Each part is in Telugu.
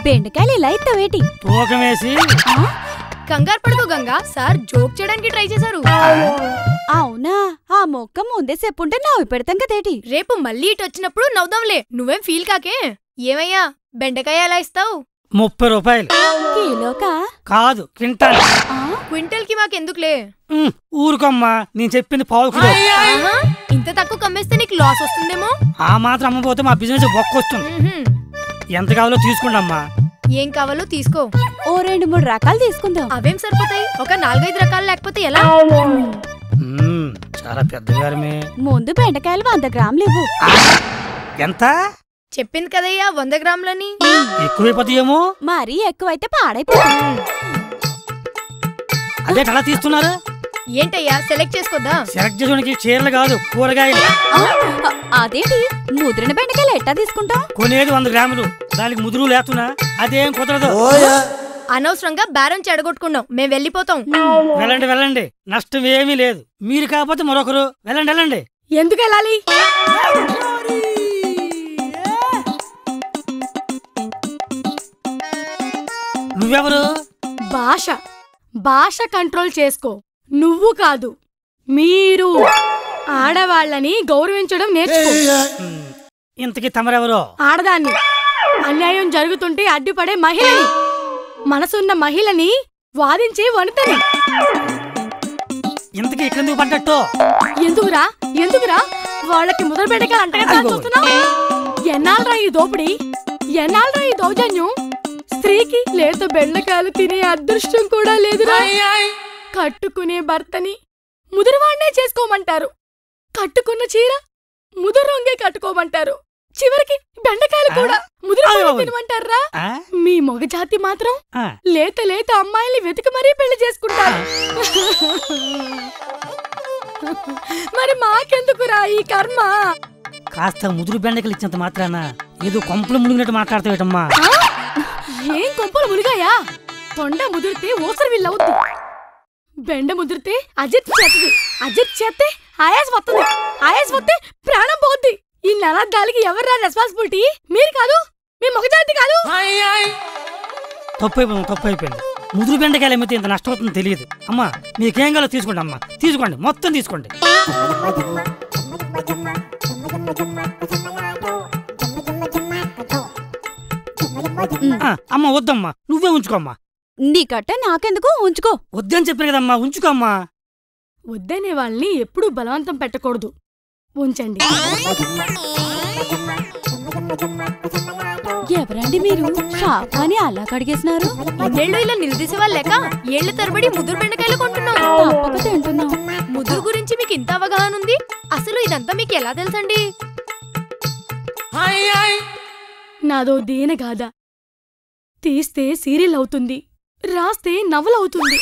బెండకాయలు ఇలా ఇస్తావేటి? తూకం వేసి. కంగారు పడుకో గంగా, సార్ జోక్ చేయడానికి ట్రై చేశారు. అవునా? ఆ మొక్క ముందే చెప్పుంటే నవ్వి పెడతాం కదేటి. రేపు మళ్ళీ ఇటు వచ్చినప్పుడు నవ్వుదాంలే, నువ్వేం ఫీల్ కాకే. ఏమయ్యా బెండకాయ ఎలా ఇస్తావు? 30 రూపాయలు. కిలోకా? కాదు, క్వింటాల్. క్వింటల్ కి మాకెందుకులే. ఊరుకోమ్మా, నేను చెప్పింది పావు కిలో. ఇంత తక్కువ కమ్మేస్తే నీకు లాస్ వస్తుందేమో. ఆ మాత్రం అమ్మపోతే మా బిజినెస్ బొక్కొస్తుంది. ఎంత కావాలో తీసుకోండమ్మా. ఏం కావాలో తీసుకో. ఓ 2-3 రకాలు తీసుకుందాం. అవేం సరిపోతాయి, ఒక 4-5 రకాలు లేకపోతే ఎలా? చాలా పెద్దగారమే. ముందు బెండకాయలు 100 గ్రాములు ఇవ్వు. ఎంత? చెప్పింది కదయ్యా 100 గ్రాములని. ఎక్కువైపోతాయేమో. మరీ ఎక్కువైతే పాడైపోతుంది. అదే అలా తీస్తున్నారు. ఏంటయ్యా సెలెక్ట్ చేసుకోద్దా? సెలెక్ట్ చేసుకోవడానికి చీరలు కాదు, కూరగాయలు. అదేంటి ముద్రణ బెండకాయలు ఎట్టా తీసుకుంటాం? కొనేది 100 గ్రాములు, దానికి ముదురు లేతున్నా అదేం కుదరదు. అనవసరంగా బేరం చెడగొట్టుకున్నాం, మేం వెళ్ళిపోతాం. వెళ్ళండి వెళ్ళండి, నష్టం ఏమీ లేదు. మీరు కాకపోతే మరొకరు. వెళ్ళండి వెళ్ళండి. ఎందుకు వెళ్ళాలి? నువ్వెవరు? భాష కంట్రోల్ చేసుకో. నువ్వు కాదు, మీరు. ఆడవాళ్ళని గౌరవించడం నేర్చుకో. ఇంతకీ తమరెవరో? ఆడదాన్ని. అన్యాయం జరుగుతుంటే అడ్డుపడే మహిళని, మనసున్న మహిళని, వాదించే వనితని. ఇంతకీ ఇక్కడెందుకు పడ్డట్టు? ఎందుకురా వాళ్ళకి ముద్ర బెండకాయలు అంటగా చూస్తున్నావు? ఎన్నాళ్ళరా ఈ దోపిడి, ఎన్నాళ్ళరా ఈ దౌర్జన్యం? స్త్రీకి లేత బెండకాయలు తినే అదృష్టం కూడా లేదురా. కట్టుకునే భర్తని ముదురువాణ్ణే చేసుకోమంటారు, కట్టుకున్న చీర ముదురు రంగే కట్టుకోమంటారు, చివరికి బెండకాయలు కూడా ముదురు తినమంటారా? మీ మగజాతి మాత్రం లేత లేత అమ్మాయిల్ని వెతికి మరీ పెళ్లి చేసుకుంటారు. మరి మాకెందుకురా ఈ కర్మ? కాస్త ముదురు బెండకాయలు ఇచ్చినంత మాత్రాన ఏదో కొంపలు మునిగినట్టు మాట్లాడతావేటమ్మా. ఏం కొంపలు మునిగాయా? తొండ ముదిరితే ఓసరి వీళ్ళవుద్ది, బెండ ముదిరితే అజిత్ చేస్తే ఆయాస్ వస్తే ప్రాణం పోద్ది. ఈ నరద్దాలకి ఎవర్రా రెస్పాన్సిబిలిటీ? మీరు కాదు, మీ మగజాతి కాదు. తప్పు అయిపోయింది. ముదురు బెండకాయలు అమ్మితే ఇంత నష్టపోతుందో తెలియదు. అమ్మా మీకేం కావాలో తీసుకోండి అమ్మా, తీసుకోండి, మొత్తం తీసుకోండి. అమ్మా వద్దమ్మా, నువ్వే ఉంచుకోమ్మా. నీకట్ట నాకెందుకు, ఉంచుకో. వద్దని చెప్పాను కదమ్మా, ఉంచుకోమ్మా. వద్దనే వాళ్ళని ఎప్పుడూ బలవంతం పెట్టకూడదు, ఉంచండి. ఎవరండి మీరు? షాపాని అలా కడిగేసినారు. ఇదేళ్ళు ఇలా నిలదీసే వాళ్ళు లేక ఏళ్ల తరబడి ముదురు బెండకాయలు కొంటున్నాం. తప్పక తింటున్నాం. ముదురు గురించి మీకు ఇంత అవగాహన ఉంది, అసలు ఇదంతా మీకు ఎలా తెలుసండి? నాదో దీనగాథ. తీస్తే సీరియల్ అవుతుంది, రాస్తే నవలవుతుంది.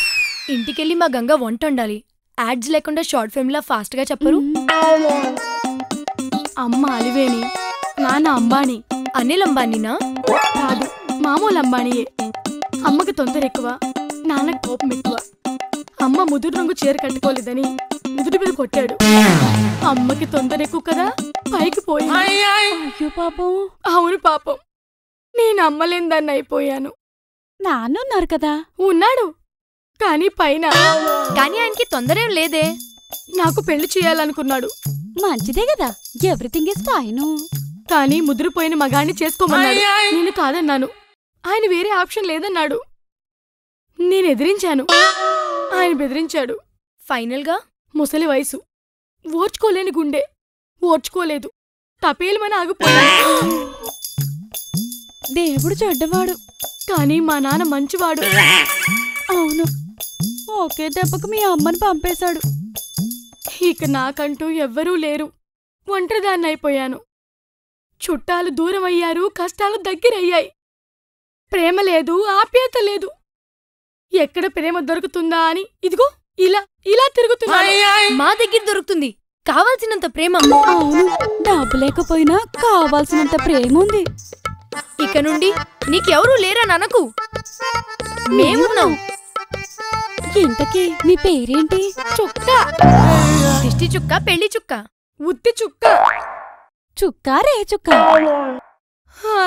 ఇంటికెళ్ళి మా గంగ వంట వండాలి. యాడ్స్ లేకుండా షార్ట్ ఫిల్మ్ లా ఫాస్ట్ గా చెప్పరు? అమ్మ అలివేణి, నాన్న అంబానీ. అనిల్ అంబానీనా? కాదు, మామూలు అంబానీయే. అమ్మకి తొందర ఎక్కువ, నాన్నకి కోపం ఎక్కువ. అమ్మ ముదురు రంగు చీర కట్టుకోలేదని ముదురు మీద కొట్టాడు. అమ్మకి తొందర ఎక్కువ కదా, పైకి పోయి. అయ్యో పాపం. అవును పాపం, నేను అమ్మలేని దాన్ని అయిపోయాను. నాన్నున్నారు కదా? ఉన్నాడు, కానీ పైన. కానీ ఆయనకి తొందరేం లేదే. నాకు పెళ్లి చేయాలనుకున్నాడు. మంచిదే కదా, ఎవ్రీథింగ్ ఇస్ ఫైన్. కానీ ముదిరిపోయిన మగాన్ని చేసుకోమన్నాడు. నేను కాదన్నాను. ఆయన వేరే ఆప్షన్ లేదన్నాడు. నేను ఎదిరించాను, ఆయన బెదిరించాడు. ఫైనల్ గా ముసలి వయసు, ఓర్చుకోలేని గుండె, ఓర్చుకోలేదు, తపేలుమని ఆగిపోయాడు. దేవుడు చెడ్డవాడు, కానీ మా నాన్న మంచివాడు. అవును, ఒకే దెబ్బకు మీ అమ్మని పంపేశాడు. ఇక నాకంటూ ఎవ్వరూ లేరు, ఒంటరిదాన్ని అయిపోయాను. చుట్టాలు దూరం అయ్యారు, కష్టాలు దగ్గరయ్యాయి. ప్రేమ లేదు, ఆప్యాయత లేదు. ఎక్కడ ప్రేమ దొరుకుతుందా అని ఇదిగో ఇలా ఇలా తిరుగుతున్నా. మా దగ్గర దొరుకుతుంది కావాల్సినంత ప్రేమ. అవును, డబ్బు లేకపోయినా కావాల్సినంత ప్రేమ ఉంది. ఇక నుండి నీకెవరూ లేరా ననకు, మేమున్నాం. ఇంతకీ మీ పేరేంటి? చుక్క. దిష్టి చుక్క, పెళ్లి చుక్క, ఉత్తి చుక్క. చుక్క రే చుక్క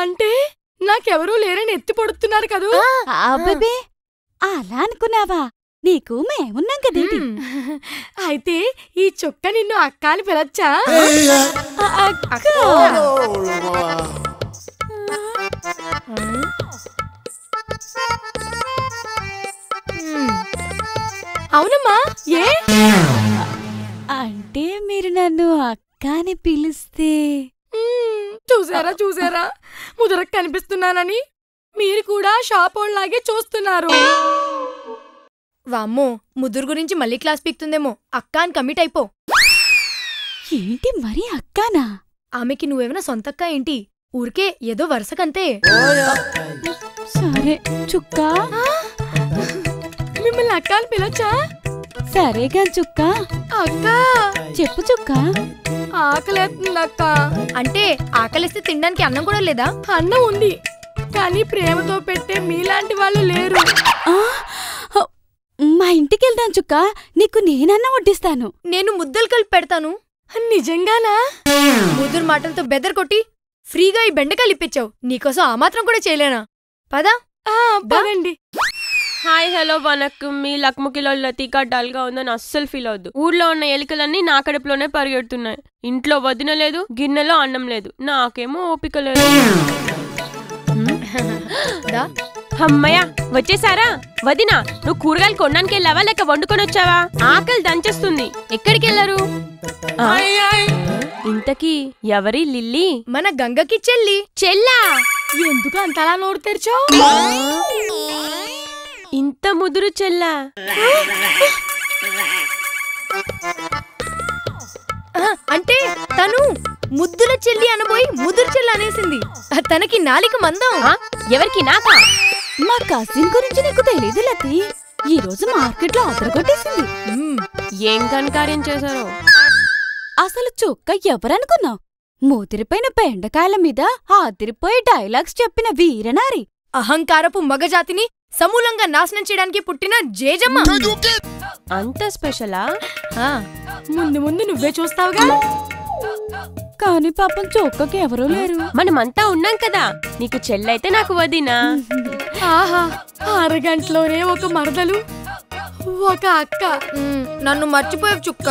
అంటే నాకెవరూ లేరని ఎత్తి పొడుతున్నారు కదూ. అబ్బే అలా అనుకున్నావా? నీకు మేమున్నాం కదేటి. అయితే ఈ చుక్క నిన్ను అక్క అని పిలచ్చా? అవునమ్మా. ఏ అంటే మీరు నన్ను అక్క అని పిలిస్తే చూసారా ముదరకు కనిపిస్తున్నానని మీరు కూడా షాపోళ్లాగే చూస్తున్నారు. వామ్మో, ముదురు గురించి మళ్ళీ క్లాస్ పీక్తుందేమో. అక్క అని కమిట్ అయిపో. ఏంటి మరి అక్కానా? ఆమెకి నువ్వేమైనా సొంతక్క ఏంటి? ఊరికే ఏదో వరుసకంతే. సరే చుక్క, మిమ్మల్ని అక్క అని పిలవచ్చా? సరేగా చుక్క. అక్క చెప్పు చుక్క. ఆకలేస్తుందక్క. అంటే ఆకలిస్తే తినడానికి అన్నం కూడా లేదా? అన్నం ఉంది, కానీ ప్రేమతో పెట్టే మీలాంటి వాళ్ళు లేరు. మా ఇంటికి వెళ్దాం చుక్క, నీకు నేనన్నా వడ్డిస్తాను. నేను ముద్దలు కలిపి పెడతాను. నిజంగానా? ముదురు మాటలతో బెదర్ కొట్టి ఫ్రీగా ఈ బెండకాయలు ఇప్పించావు. నీకోసం ఆ మాత్రం కూడా చేయలేనా? పదా పదండి. హాయ్ హలో వనక్కం. మీ లక్ముకిలో లతీకా డల్ గా ఉందని అస్సలు ఫీల్ అవద్దు. ఊర్లో ఉన్న ఎలుకలన్నీ నా కడుపులోనే పరిగెడుతున్నాయి. ఇంట్లో వదిన లేదు, గిన్నెలో అన్నం లేదు, నాకేమో ఓపిక లేదు. అమ్మయ్య వచ్చేసారా? వదినా, నువ్వు కూరగాయలు కొనడానికి వెళ్ళావా లేక వండుకొని వచ్చావా? ఆకలి దంచేస్తుంది. ఎక్కడికి వెళ్ళారు? ఇంతకీ ఎవరి లిల్లీ? మన గంగకి చెల్లి. చెల్లా? ఎందుకు అంతలా నోరు తెరిచావు? ఇంత ముదురు చెల్లా? అంటే తను ముద్దుల చెల్లి అనబోయి ముదురు చెల్లి అనేసింది. తనకి నాలిక మందం. ఎవరికి? నాకా? మా కజిన్ గురించి నీకు తెలీదు లతి. ఈ రోజు మార్కెట్లో అదరగొట్టేసింది. ఏం కనకార్యం చేశారో? అసలు చుక్క ఎవరనుకున్నావు? మూతిరిపోయిన బెండకాయల మీద ఆదిరిపోయే డైలాగ్స్ చెప్పిన వీరనారి. అహంకారపు మగజాతిని సమూలంగా నాశనం చేయడానికి పుట్టిన జేజమ్మ. అంత స్పెషలా? ముందు ముందు నువ్వే చూస్తావుగా. కాని పాపం చొక్కకి ఎవరూ లేరు. మనమంతా ఉన్నాం కదా. నీకు చెల్లైతే నాకు వదినా. ఆహా, అరగంటలోనే ఒక మరదలు, ఒక అక్క. నన్ను మర్చిపోయావు చుక్క.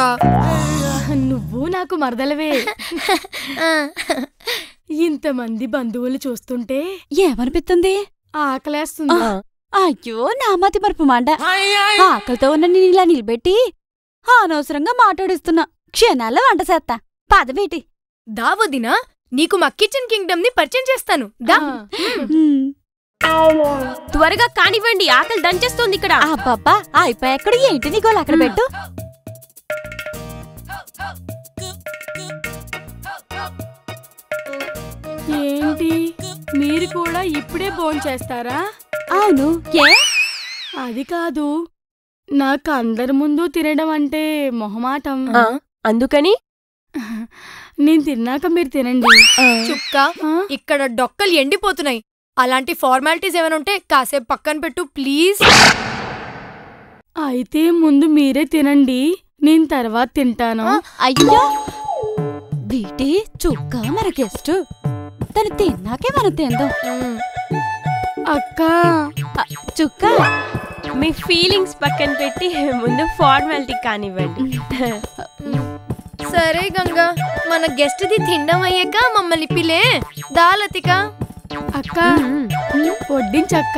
నువ్వు నాకు మరదలవే. ఇంతమంది బంధువులు చూస్తుంటే ఏమనిపిస్తుంది? ఆకలేస్తుంది. అయ్యో నా మతి మరుపు మండ. ఆకలితో ఉన్న నేను ఇలా నిలబెట్టి అనవసరంగా మాట్లాడిస్తున్నా. క్షణాల్లో వంట చేస్తా. పదవేటి దావదినా, నీకు మా కిచెన్ కింగ్డమ్ ని పరిచయం చేస్తాను. దా. త్వరగా కానివ్వండి, ఆకలి దంచేస్తుంది ఇక్కడ. అబ్బబ్బా, అయిపోయాక్కడ ఏంటి నీ గోలు అక్కడ పెట్టు. ఏంటి, మీరు కూడా ఇప్పుడే భోంచేస్తారా? అవును. ఏ? అది కాదు, నాకు అందరి ముందు తినడం అంటే మొహమాటం. అందుకని నేను తిన్నాక మీరు తినండి. చుక్క, ఇక్కడ డొక్కలు ఎండిపోతున్నాయి. అలాంటి ఫార్మాలిటీస్ ఏమైనా ఉంటే కాసేపు పక్కన పెట్టు ప్లీజ్. అయితే ముందు మీరే తినండి, నేను తర్వాత తింటాను. అయ్యో బీటి చుక్క మన గెస్ట్, తను తిన్నాకే మనం తిందాం. అక్క చుక్క, మీ ఫీలింగ్స్ పక్కన పెట్టి ముందు ఫార్మాలిటీ కానివ్వండి. సరే గంగా, మన గెస్ట్ ది తినడం అయ్యాక మమ్మల్ని పిలే. దా లతిక. అక్క వడ్డించక్క.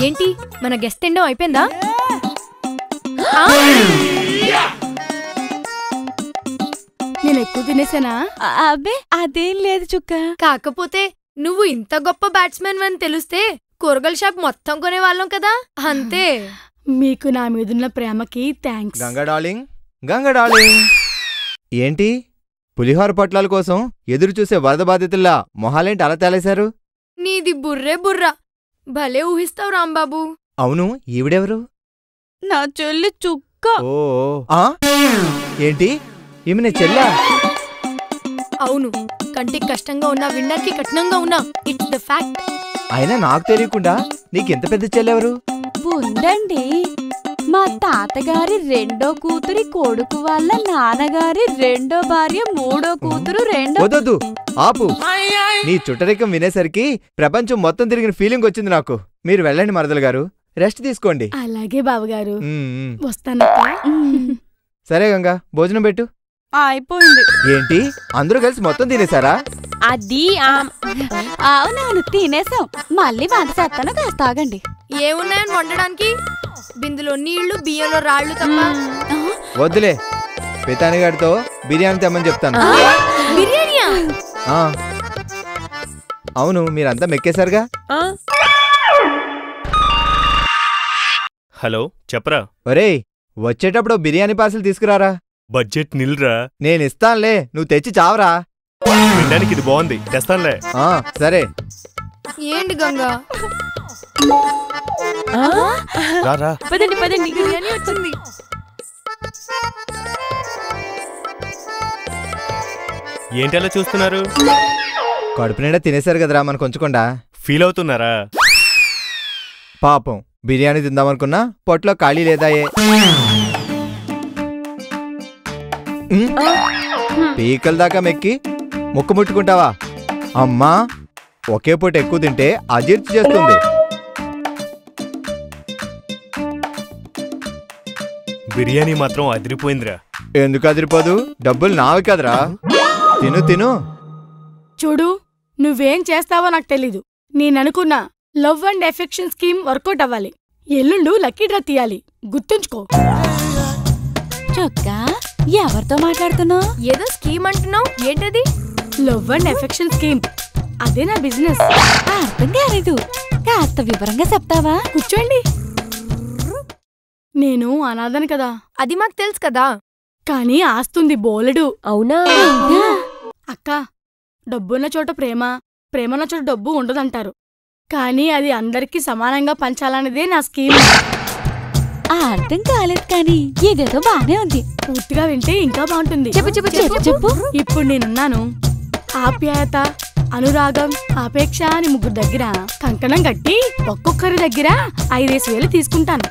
ఏంటి, మన గెస్ట్ తిండం అయిపోయిందా? నేను ఎక్కువ తినేసానా? అబ్బే అదేం లేదు చుక్క. కాకపోతే నువ్వు ఇంత గొప్ప బ్యాట్స్మెన్ అని తెలిస్తే కూరగాయల షాప్ మొత్తం కొనేవాళ్ళం కదా. అంతే. మీకు నా మీదున్న ప్రేమకి థ్యాంక్స్. గంగా డార్లింగ్ ఏంటి పులిహోర పొట్లాల కోసం ఎదురు చూసే వరద బాధితుల్లా మొహాలేంటి అలా తేలేశారు? నీది బుర్రే బుర్రా, భలే ఊహిస్తావు రాంబాబు. అవును, ఈవిడెవరు? నా చెల్లి చుక్క. ఓ ఏంటి ఈమె నీ చెల్లా? అవును, కంటికి కష్టంగా ఉన్నా వినడానికి కఠినంగా ఉన్నా ఇట్స్ ద ఫ్యాక్ట్. అయినా నాకు తెలియకుండా నీకెంత పెద్ద చెల్లెవరు? ఉందండి, మా తాతగారి రెండో కూతురి కొడుకు వాళ్ళ నాన్నగారి రెండో భార్య మూడో కూతురు రెండో. వదొద్దు, ఆపు. నీ చుట్టరికం వినేసరికి ప్రపంచం మొత్తం తిరిగిన ఫీలింగ్ వచ్చింది నాకు. మీరు వెళ్ళండి మరదలు గారు, రెస్ట్ తీసుకోండి. అలాగే బావగారు, మ్మ్. వస్తానక్క. సరే గంగా, భోజనం పెట్టు. అయిపోయింది. ఏంటి అందరూ కలిసి మొత్తం తినేసారా? అది అవునవును, తినేసాం. మళ్ళీ వంట చేస్తాను, కాస్త ఆగండి. ఏమున్నాయని వండడానికి? బిందులో నీళ్లు, బియ్యంలో రాళ్లు తప్ప. వద్దులే, పితాని గారితో బిర్యానీ తెమ్మని చెప్తాను. బిర్యానీయా? ఆ, అవును, మీరంతా మెక్కేశారుగా. హలో, చెప్పరా. ఒరేయ్, వచ్చేటప్పుడు బిర్యానీ పార్సల్ తీసుకురారా. బడ్జెట్ నిల్రా. నేనిస్తానులే, నువ్వు తెచ్చి చావరా. వినడానికి ఇది బాగుంది, తెస్తానులే. సరే. ఏంటి గంగా? రారా. పదండి పదండి. బిర్యానీ వచ్చింది. ఏంటి అలా చూస్తున్నారు? కడుపు నిండా తినేశారు కదరా, మనకు ఉంచకుండా. ఫీల్ అవుతున్నారా? పాపం, బిర్యానీ తిందామనుకున్నా పొట్లో ఖాళీ లేదాయే. పీకల దాకా మెక్కి ముక్కు ముట్టుకుంటావా? అమ్మా, ఒకే పూట ఎక్కువ తింటే అజీర్తి చేస్తుంది. బిర్యానీ మాత్రం అదిరిపోయిందిరా. ఎందుకు అదిరిపోదు? డబ్బులు నావి కదరా. తిను తిను. చూడు, నువ్వేం చేస్తావో నాకు తెలీదు. నేననుకున్నా love and affection scheme work out అవ్వాలి. ఎల్లుండు లక్కీ డ్రా తీయాలి, గుర్తుంచుకో. చుక్క, ఎవరితో మాట్లాడుతున్నావు? ఏదో స్కీమ్ అంటున్నావు, ఏంటది? లవ్ అండ్ ఎఫెక్షన్ స్కీమ్, అదే నా బిజినెస్. అర్థం కాలేదు, కాస్త వివరంగా చెప్తావా? కూర్చోండి. నేను అనాథను కదా, అది మాకు తెలుసు కదా. కానీ ఆస్తుంది బోలెడు. అవునా? అక్క, డబ్బున్న చోట ప్రేమ, ప్రేమన్న చోట డబ్బు ఉండదంటారు. కానీ అది అందరికీ సమానంగా పంచాలన్నదే నా స్కీమ్. అర్థం కాలేదు, కానీ ఇదేదో బానే ఉంది. పూర్తిగా వింటే ఇంకా బాగుంటుంది. చెప్పు చెప్పు చెప్పు చెప్పు. ఇప్పుడు నేనున్నాను. ఆప్యాయత, అనురాగం, ఆపేక్ష అని ముగ్గురు దగ్గర కంకణం కట్టి ఒక్కొక్కరి దగ్గర 5,000 తీసుకుంటాను.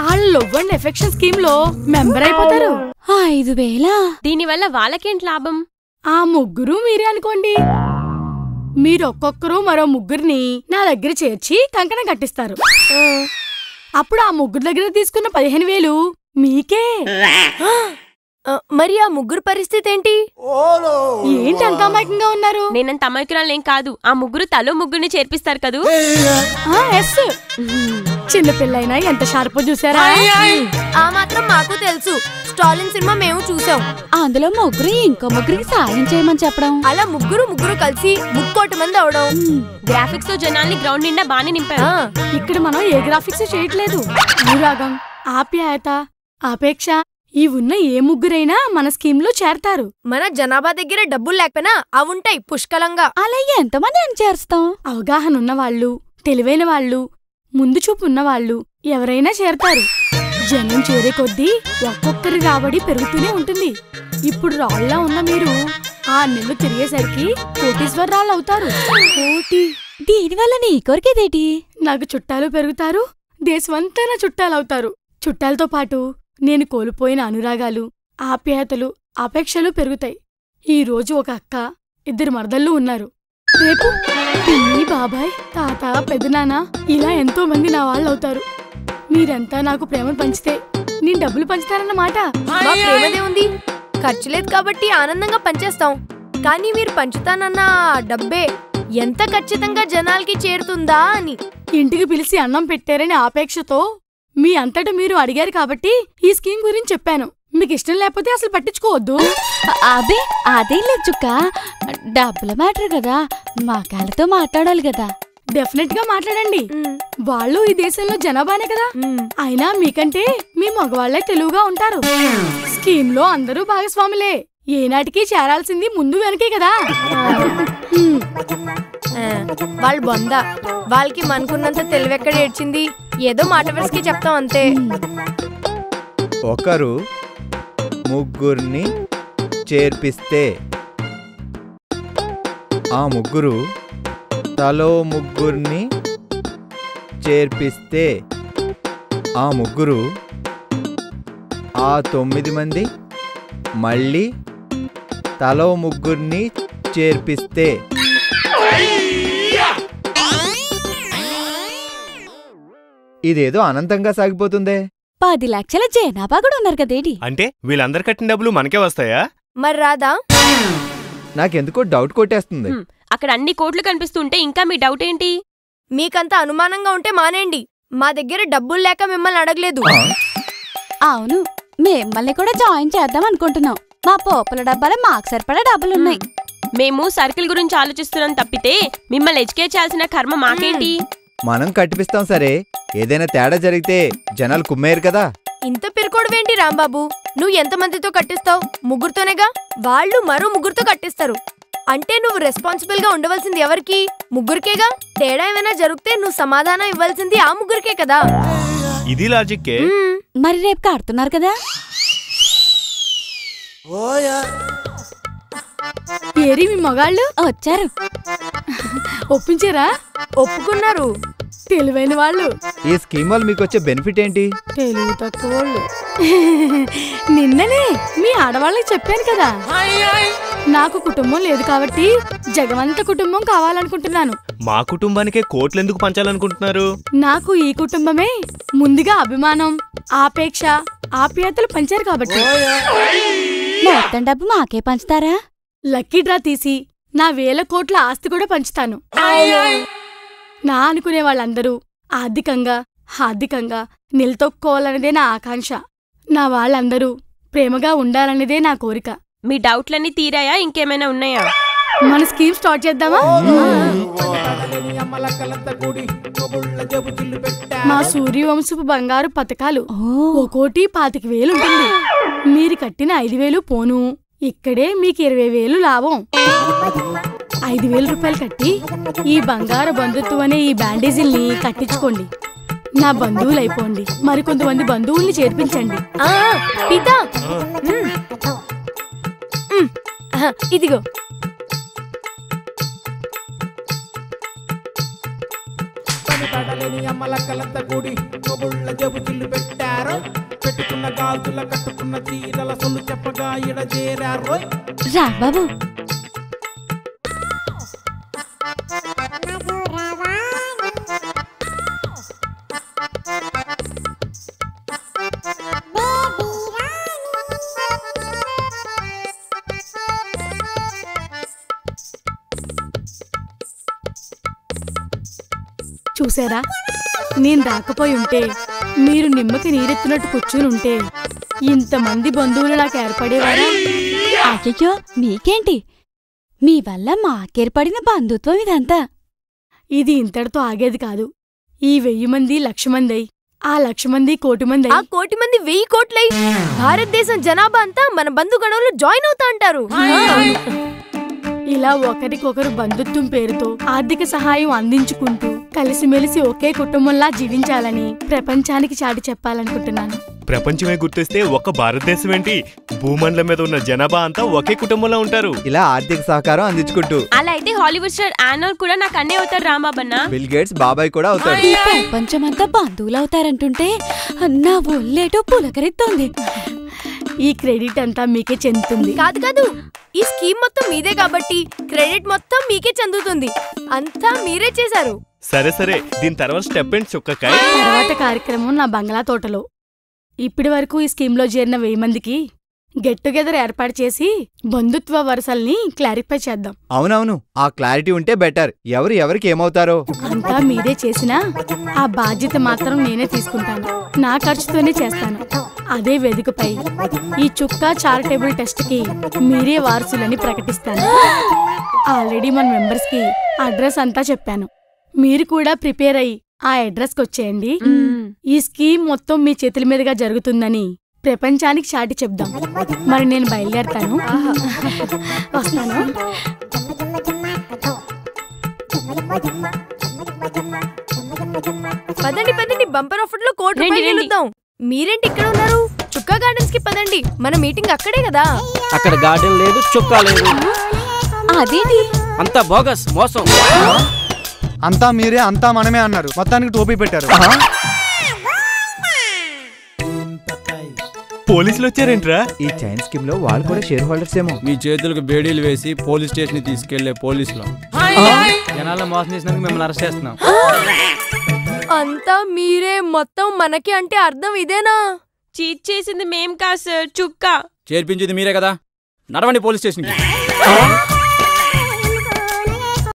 వాళ్ళు లవ్ అండ్ ఎఫెక్షన్ స్కీమ్ లో మెంబర్ అయిపోతారు. 5,000? దీనివల్ల వాళ్ళకేంటి లాభం? ఆ ముగ్గురు మీరే అనుకోండి. మీరు ఒక్కొక్కరు మరో ముగ్గురిని నా దగ్గర చేర్చి కంకణం కట్టిస్తారు. అప్పుడు ఆ ముగ్గురు దగ్గర తీసుకున్న 15,000 మీకే. మరి ఆ ముగ్గురు పరిస్థితి ఏంటి? ఏంటి అంత అమాయకంగా ఉన్నారు? నేనంత అమాయకురాలేం కాదు. ఆ ముగ్గురు తలో ముగ్గురిని చేర్పిస్తారు కదూ. ఎస్, చిన్నపిల్లైనా ఎంత షార్పో చూసారా? ఆ మాత్రం మాకు తెలుసు. స్టాలిన్ సినిమా మేము చూసాం. అందులో ముగ్గురు ఇంకో ముగ్గురికి సాయం చేయమని చెప్పడం, అలా ముగ్గురు కలిసి 3,000,000 మంది అవడం. గ్రాఫిక్స్ తో జనాల్ని గ్రౌండ్ నిండా బానే నింపారు. ఇక్కడ మనం ఏ గ్రాఫిక్స్ చేయట్లేదు. అనురాగం, ఆప్యాయత, ఆపేక్ష ఈ ఉన్న ఏ ముగ్గురైనా మన స్కీమ్ లో చేరతారు. మన జనాభా దగ్గర డబ్బులు లేకపోయినా అవుంటాయి పుష్కలంగా. అలా ఎంతమంది అని చేరుస్తాం? అవగాహన ఉన్నవాళ్లు, తెలివైన వాళ్ళు, ముందు చూపు ఉన్నవాళ్లు ఎవరైనా చేరతారు. జనం చేరే కొద్దీ ఒక్కొక్కరి రాబడి పెరుగుతూనే ఉంటుంది. ఇప్పుడు రాళ్లా ఉన్న మీరు 6 నెలలు తిరిగేసరికి కోటీశ్వరరాళ్ళు అవుతారు. కోటి. దీనివల్ల నీ కోరికేదేటి? నాకు చుట్టాలు పెరుగుతారు, దేశమంతా నా చుట్టాలవుతారు. చుట్టాలతో పాటు నేను కోల్పోయిన అనురాగాలు, ఆప్యాయతలు, అపేక్షలు పెరుగుతాయి. ఈ రోజు ఒక అక్క, 2 మరదళ్ళు ఉన్నారు. రేపు పిన్ని, బాబాయ్, తాత, పెదనాన్న ఇలా ఎంతో మంది నా వాళ్ళవుతారు. మీరంతా నాకు ప్రేమను పంచితే నేను డబ్బులు పంచుతారన్నమాట. మా ప్రేమదే ఉంది, ఖర్చు లేదు కాబట్టి ఆనందంగా పంచేస్తాం. కానీ మీరు పంచుతానన్న డబ్బే ఎంత ఖచ్చితంగా జనాలకి చేరుతుందా అని. ఇంటికి పిలిచి అన్నం పెట్టారని ఆపేక్షతో మీ అంతటా మీరు అడిగారు కాబట్టి ఈ స్కీమ్ గురించి చెప్పాను. మీకు ఇష్టం లేకపోతే అసలు పట్టించుకోవద్దు. అదే అదేం లేదు చుక్క, డబ్బుల మ్యాటర్ కదా, మా కాళ్ళతో మాట్లాడాలి కదా. డెఫినెట్ గా మాట్లాడండి. వాళ్ళు ఈ దేశంలో జనాభానే కదా. అయినా మీకంటే మీ మగవాళ్లే తెలుగుగా ఉంటారు. స్కీమ్ లో అందరూ భాగస్వాములే. ఏనాటికి చేరాల్సింది ముందు వెనకే కదా. వాళ్ళు బొంద. వాళ్ళకి మనకున్నంత తెలివెక్కడ ఏడ్చింది. ఏదో మాట వరుసకి చెప్తాం అంతే. ఒకరు ముగ్గురిని చేర్పిస్తే ఆ ముగ్గురు తలో ముగ్గురిని చేర్పిస్తే ఆ ముగ్గురు ఆ 9 మంది మళ్ళీ తలో ముగ్గురిని చేర్పిస్తే ఇదేదో అనంతంగా సాగిపోతుందే. 10 లక్షల జనాభా కూడా ఉన్నారు కదేటి. అంటే వీళ్ళందరు కట్టిన డబ్బులు మనకే వస్తాయా? మరి రాదా? నాకెందుకో డౌట్ కొట్టేస్తుంది. అక్కడ అన్ని కోట్లు కనిపిస్తుంటే ఇంకా మీ డౌట్ ఏంటి? మీకంత అనుమానంగా ఉంటే మానేయండి. మా దగ్గర డబ్బులు లేక మిమ్మల్ని అడగలేదు. అవును, మిమ్మల్ని కూడా జాయిన్ చేద్దాం అనుకుంటున్నాం. మా పోపుల డబ్బాలో మాకు సరిపడా డబ్బులున్నాయి. మేము సర్కిల్ గురించి ఆలోచిస్తున్నాం తప్పితే మిమ్మల్ని ఎడ్యుకేట్ చేయాల్సిన కర్మ మాకేంటి? మనం కట్టిపిస్తాం సరే, ఏదైనా తేడా జరిగితే జనాలు కుమ్మేరు కదా. ఇంత పిరుకోడువేంటి రాంబాబు? నువ్వు ఎంతమందితో కట్టిస్తావు? ముగ్గురుతోనేగా. వాళ్ళు మరో ముగ్గురుతో కట్టిస్తారు. అంటే నువ్వు రెస్పాన్సిబుల్ గా ఉండవలసింది ఎవరికి? ముగ్గురికేగా. తేడా ఏమైనా జరిగితే నువ్వు సమాధానం ఇవ్వాల్సింది ఆ ముగ్గురికే కదా. ఇది లాజిక్కే. మరి రేపు కడుతున్నారు కదా. ఏరి మీ మగాళ్ళు వచ్చారు. ఒప్పించారా? ఒప్పుకున్నారు. తెలివైన వాళ్ళు. ఈ స్కీమ్ వల్ల మీకు వచ్చే బెనిఫిట్ ఏంటి? తెలుగు తక్కువ వాళ్ళు. నిన్ననే మీ ఆడవాళ్ళకి చెప్పాను కదా, నాకు కుటుంబం లేదు కాబట్టి జగవంత కుటుంబం కావాలనుకుంటున్నాను. మా కుటుంబానికే కోట్లెందుకు పంచాలనుకుంటున్నారు? నాకు ఈ కుటుంబమే ముందుగా అభిమానం, ఆపేక్ష, ఆప్యాయతలు పంచారు కాబట్టి. మొత్తం డబ్బు మాకే పంచుతారా? లక్కీ డ్రా తీసి నా 1000 కోట్ల ఆస్తి కూడా పంచుతాను. నా అనుకునే వాళ్ళందరూ ఆర్థికంగా హార్దికంగా నిలతొక్కోవాలనేదే నా ఆకాంక్ష. నా వాళ్ళందరూ ప్రేమగా ఉండాలనేదే నా కోరిక. మీ డౌట్లన్నీ తీరాయా? ఇంకేమైనా ఉన్నాయా? మన స్కీమ్ స్టార్ట్ చేద్దామా? మా సూర్యవంశపు బంగారు పథకాలు 1,25,000 ఉంటుంది. మీరు కట్టిన 5,000 పోను. ఇక్కడే మీకు 20,000 లాభం. 5,000 రూపాయలు కట్టి ఈ బంగారు బంధుత్వం అనే ఈ బ్యాండేజీల్ని కట్టించుకోండి. నా బంధువులు అయిపోండి. మరికొంతమంది బంధువుల్ని చేర్పించండి. పితా, ఇదిగో. అమ్మలక్కలంతా కూడి మొగుళ్ళ జబు చిల్లు పెట్టారు. పెట్టుకున్న గాజుల కట్టుకున్న చీరల సొల్లు చెప్పగా ఇడ చేరారు. రా బాబు. చూసారా, నేను రాకపోయి ఉంటే, మీరు నిమ్మకి నీరెత్తినట్టు కూర్చునుంటే ఇంతమంది బంధువులు నాకు ఏర్పడేవారా? అయ్యయ్యో, మీకేంటి? మీ వల్ల మాకేర్పడిన బంధుత్వం ఇదంతా. ఇది ఇంతటితో ఆగేది కాదు. ఈ 1000 మంది 1,00,000 మంది అయి, ఆ 1,00,000 మంది 1,00,00,000 మంది ఆ 1,00,00,000 మంది 1000 కోట్లై భారతదేశం జనాభా అంతా మన బంధుగణంలో జాయిన్ అవుతా అంటారు. ఇలా ఒకరికొకరు బంధుత్వం పేరుతో ఆర్థిక సహాయం అందించుకుంటూ కలిసిమెలిసి ఒకే కుటుంబంలా జీవించాలని ప్రపంచానికి చాటి చెప్పాలనుకుంటున్నాను. ప్రపంచమే గుర్తిస్తే ఒక్క భారతదేశం ఏంటి, భూమండలం మీద ఉన్న జనాభా అంతా ఒకే కుటుంబంలో ఉంటారు. ఇలా ఆర్థిక సహకారం అందించుకుంటూ. అలా అయితే హాలీవుడ్ స్టార్ ఆర్నాల్డ్ కూడా నాకు అన్నే అవుతారు రాంబాబన్న. బిల్ గేట్స్ బాబాయ్ కూడా అవుతాడు. ఈ ప్రపంచమంతా బంధువులు అవుతారంటుంటే నా ఒళ్ళేటో పులకరిస్తోంది. ఈ క్రెడిట్ అంతా మీకే చెందుతుంది. కాదు కాదు, ఈ స్కీమ్ మొత్తం మీదే కాబట్టి క్రెడిట్ మొత్తం మీకే చెందుతుంది. అంతా మీరే చేశారు. సరే సరే, దీని తర్వాత స్టెప్ ఏంటి చుక్కకాయ? తర్వాత కార్యక్రమం నా బంగ్లా తోటలో. ఇప్పటి వరకు ఈ స్కీమ్లో చేరిన 1000 మందికి గెట్ టుగెదర్ ఏర్పాటు చేసి బంధుత్వ వరుసల్ని క్లారిఫై చేద్దాం. అవునవును, ఆ క్లారిటీ ఉంటే బెటర్. ఎవరు ఎవరికి ఏమవుతారో అంతా మీరే చేసినా ఆ బాధ్యత మాత్రం నేనే తీసుకుంటాను. నా ఖర్చుతోనే చేస్తాను. అదే వేదికపై ఈ చుక్క చారిటబుల్ టెస్ట్ కి మీరే వారసులని ప్రకటిస్తాను. ఆల్రెడీ మన మెంబర్స్ కి అడ్రస్ అంతా చెప్పాను. మీరు కూడా ప్రిపేర్ అయ్యి ఆ అడ్రస్కి వచ్చేయండి. ఈ స్కీమ్ మొత్తం మీ చేతుల మీదుగా జరుగుతుందని ప్రపంచానికి చాటి చెప్దాం. మరి నేను బయలుదేరతాను. వస్తాను. పదండి పదండి, బంపర్ ఆఫర్ లో ₹1 గెలుద్దాం. మీరేంటి ఇక్కడ ఉన్నారు? చుక్కా గార్డెన్స్ కి పదండి, మన మీటింగ్ అక్కడే కదా. అక్కడ గార్డెన్ లేదు, చుక్కా లేదు. అదేంటి? అంతా బోగస్, మోసం. అంతా మీరే అంతా మనమే అన్నారు, మొత్తానికి టోపీ పెట్టారు. పోలీసులు వచ్చారేంట్రా? ఈ చైన్ స్కీమ్ లో వాళ్ళు కూడా షేర్ హోల్డర్స్ ఏమో. మీ చేతులకు బేడీలు వేసి పోలీస్ స్టేషన్ కి తీసుకెళ్లే పోలీసులు. జనాల మోసం చేసినందుకు మిమ్మల్ని అరెస్ట్ చేస్తున్నాం. అంతా మీరే, మొత్తం మనకి అంటే అర్థం ఇదేనా? చీట్ చేసింది మేం కాదు సార్, చుక్క చేర్పించేది మీరే కదా. నడవండి పోలీస్ స్టేషన్ కి.